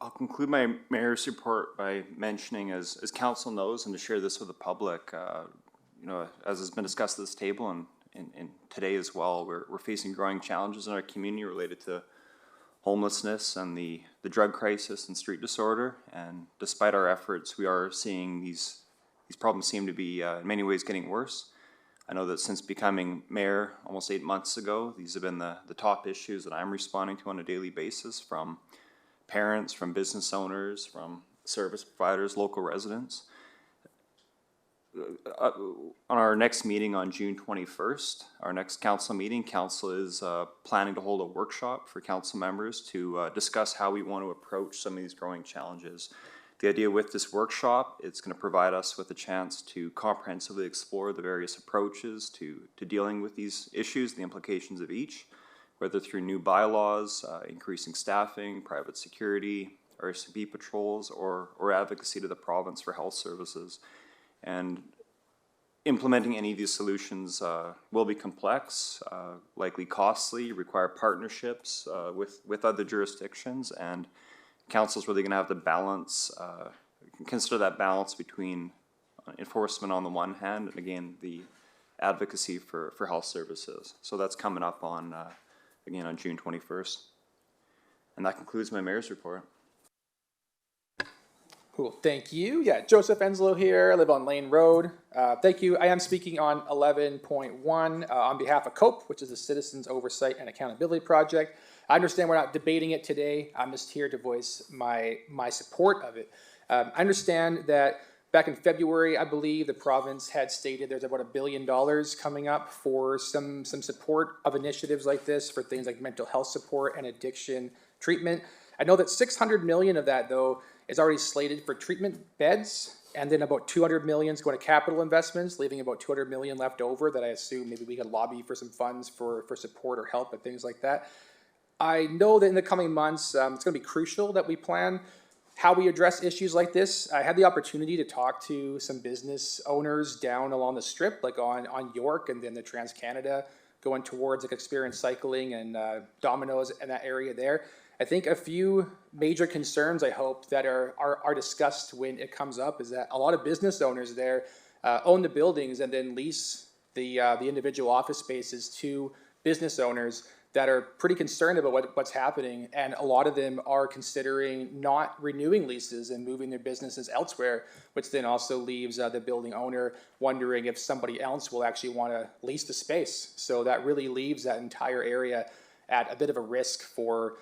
I'll conclude my mayor's report by mentioning, as council knows, and to share this with the public, as has been discussed at this table and today as well, we're facing growing challenges in our community related to homelessness and the drug crisis and street disorder. And despite our efforts, we are seeing these problems seem to be in many ways getting worse. I know that since becoming mayor almost 8 months ago, these have been the top issues that I'm responding to on a daily basis, from parents, from business owners, from service providers, local residents. On our next meeting on June 21st, our next council meeting, council is planning to hold a workshop for council members to discuss how we want to approach some of these growing challenges. The idea with this workshop, it's going to provide us with a chance to comprehensively explore the various approaches to dealing with these issues, the implications of each, whether through new bylaws, increasing staffing, private security, RCMP patrols, or advocacy to the province for health services. And implementing any of these solutions will be complex, likely costly, require partnerships with other jurisdictions, and council's really going to have to balance, consider that balance between enforcement on the one hand, and again, the advocacy for health services. So that's coming up on, again, on June 21st. And that concludes my mayor's report. Cool, thank you. Yeah, Joseph Enslow here, I live on Lane Road. Thank you. I am speaking on 11.1 on behalf of COPE, which is the Citizens Oversight and Accountability Project. I understand we're not debating it today. I'm just here to voice my support of it. I understand that back in February, I believe the province had stated there's about $1 billion coming up for some support of initiatives like this, for things like mental health support and addiction treatment. I know that $600 million of that, though, is already slated for treatment beds, and then about $200 million is going to capital investments, leaving about $200 million left over that I assume maybe we could lobby for some funds for support or help and things like that. I know that in the coming months, it's going to be crucial that we plan how we address issues like this. I had the opportunity to talk to some business owners down along the strip, like on York and then the Trans-Canada, going towards like Experience Cycling and Domino's and that area there. I think a few major concerns, I hope, that are discussed when it comes up is that a lot of business owners there own the buildings and then lease the individual office spaces to business owners that are pretty concerned about what's happening, and a lot of them are considering not renewing leases and moving their businesses elsewhere, which then also leaves the building owner wondering if somebody else will actually want to lease the space. So that really leaves that entire area at a bit of a risk for,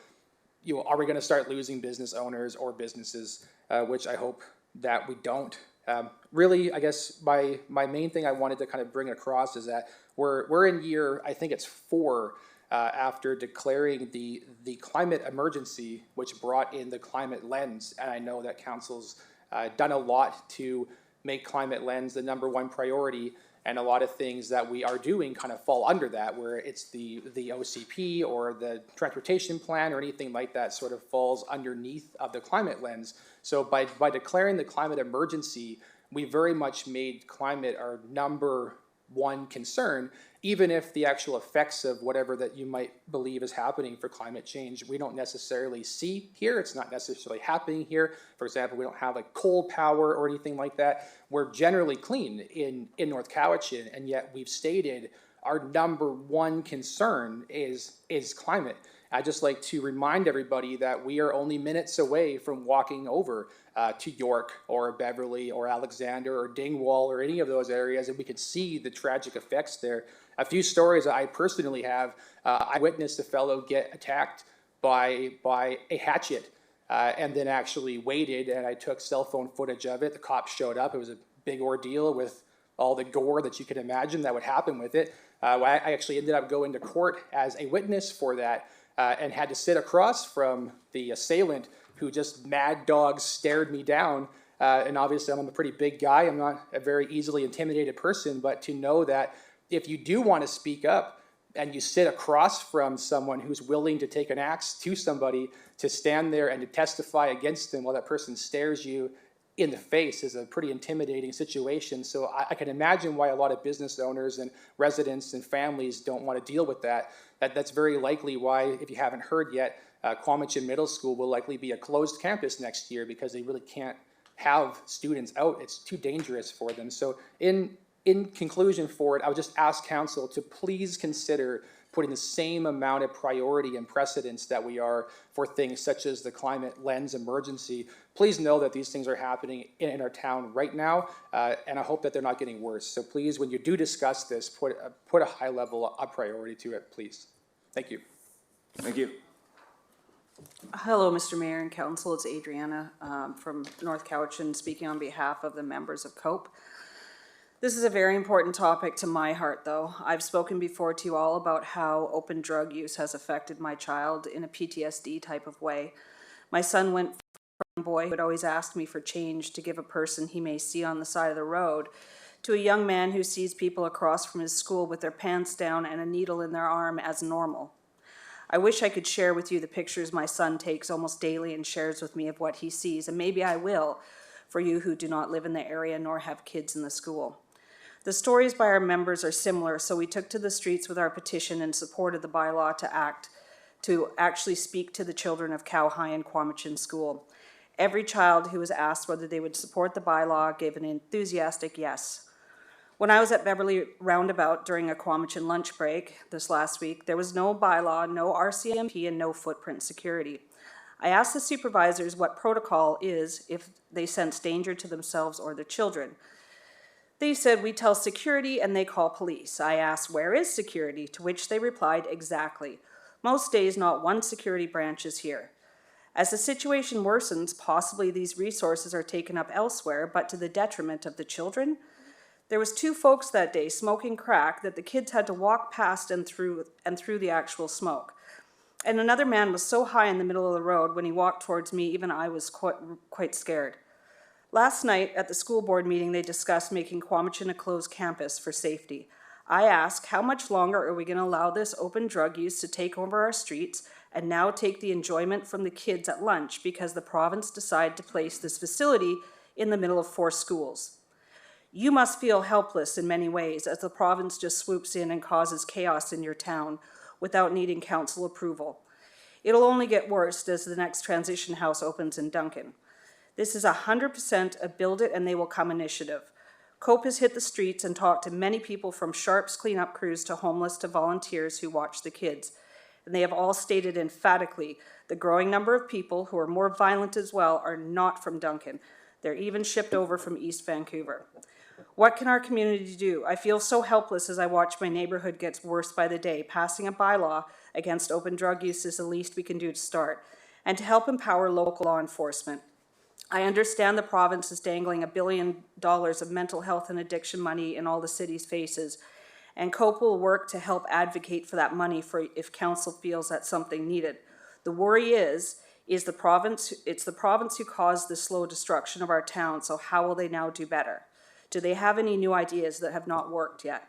are we going to start losing business owners or businesses, which I hope that we don't. Really, I guess my main thing I wanted to kind of bring across is that we're in year, I think it's 4, after declaring the climate emergency, which brought in the climate lens. And I know that council's done a lot to make climate lens the #1 priority, and a lot of things that we are doing kind of fall under that, where it's the OCP or the transportation plan or anything like that sort of falls underneath of the climate lens. So by declaring the climate emergency, we very much made climate our #1 concern, even if the actual effects of whatever that you might believe is happening for climate change, we don't necessarily see here. It's not necessarily happening here. For example, we don't have like coal power or anything like that. We're generally clean in North Cowichan, and yet we've stated our #1 concern is climate. I'd just like to remind everybody that we are only minutes away from walking over to York or Beverly or Alexander or Dingwall or any of those areas, and we can see the tragic effects there. A few stories I personally have, I witnessed a fellow get attacked by a hatchet and then actually waited, and I took cell phone footage of it. The cops showed up. It was a big ordeal with all the gore that you could imagine that would happen with it. I actually ended up going to court as a witness for that, and had to sit across from the assailant who just mad dog stared me down. And obviously I'm a pretty big guy. I'm not a very easily intimidated person, but to know that if you do want to speak up and you sit across from someone who's willing to take an axe to somebody, to stand there and to testify against them while that person stares you in the face is a pretty intimidating situation. So I can imagine why a lot of business owners and residents and families don't want to deal with that. That's very likely why, if you haven't heard yet, Quamachin Middle School will likely be a closed campus next year because they really can't have students out. It's too dangerous for them. So in conclusion for it, I would just ask council to please consider putting the same amount of priority and precedence that we are for things such as the climate lens emergency. Please know that these things are happening in our town right now, and I hope that they're not getting worse. So please, when you do discuss this, put a high level of priority to it, please. Thank you. Thank you. Hello, Mr. Mayor and Council. It's Adriana from North Cowichan speaking on behalf of the members of COPE. This is a very important topic to my heart, though. I've spoken before to you all about how open drug use has affected my child in a PTSD type of way. My son went from a boy who would always ask me for change to give a person he may see on the side of the road to a young man who sees people across from his school with their pants down and a needle in their arm as normal. I wish I could share with you the pictures my son takes almost daily and shares with me of what he sees, and maybe I will for you who do not live in the area nor have kids in the school. The stories by our members are similar, so we took to the streets with our petition and supported the bylaw to actually speak to the children of Cowichan Quamachin School. Every child who was asked whether they would support the bylaw gave an enthusiastic yes. When I was at Beverly Roundabout during a Quamachin lunch break this last week, there was no bylaw, no RCMP, and no footprint security. I asked the supervisors what protocol is if they sense danger to themselves or their children. They said, we tell security and they call police. I asked, where is security? To which they replied, exactly. Most days, not one security branch is here. As the situation worsens, possibly these resources are taken up elsewhere, but to the detriment of the children. There was 2 folks that day smoking crack that the kids had to walk past and through the actual smoke. And another man was so high in the middle of the road when he walked towards me, even I was quite scared. Last night at the school board meeting, they discussed making Quamachin a closed campus for safety. I asked, how much longer are we going to allow this open drug use to take over our streets and now take the enjoyment from the kids at lunch because the province decided to place this facility in the middle of 4 schools? You must feel helpless in many ways as the province just swoops in and causes chaos in your town without needing council approval. It'll only get worse as the next transition house opens in Duncan. This is 100% a build it and they will come initiative. COPE has hit the streets and talked to many people from Sharp's cleanup crews to homeless to volunteers who watch the kids. And they have all stated emphatically the growing number of people who are more violent as well are not from Duncan. They're even shipped over from East Vancouver. What can our community do? I feel so helpless as I watch my neighborhood gets worse by the day. Passing a bylaw against open drug use is the least we can do to start, and to help empower local law enforcement. I understand the province is dangling $1 billion of mental health and addiction money in all the city's faces, and COPE will work to help advocate for that money if council feels that's something needed. The worry is it's the province who caused the slow destruction of our town, so how will they now do better? Do they have any new ideas that have not worked yet?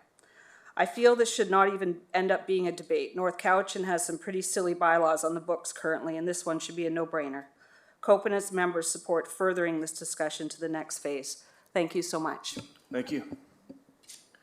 I feel this should not even end up being a debate. North Cowichan has some pretty silly bylaws on the books currently, and this one should be a no-brainer. COPE and its members support furthering this discussion to the next phase. Thank you so much. Thank you.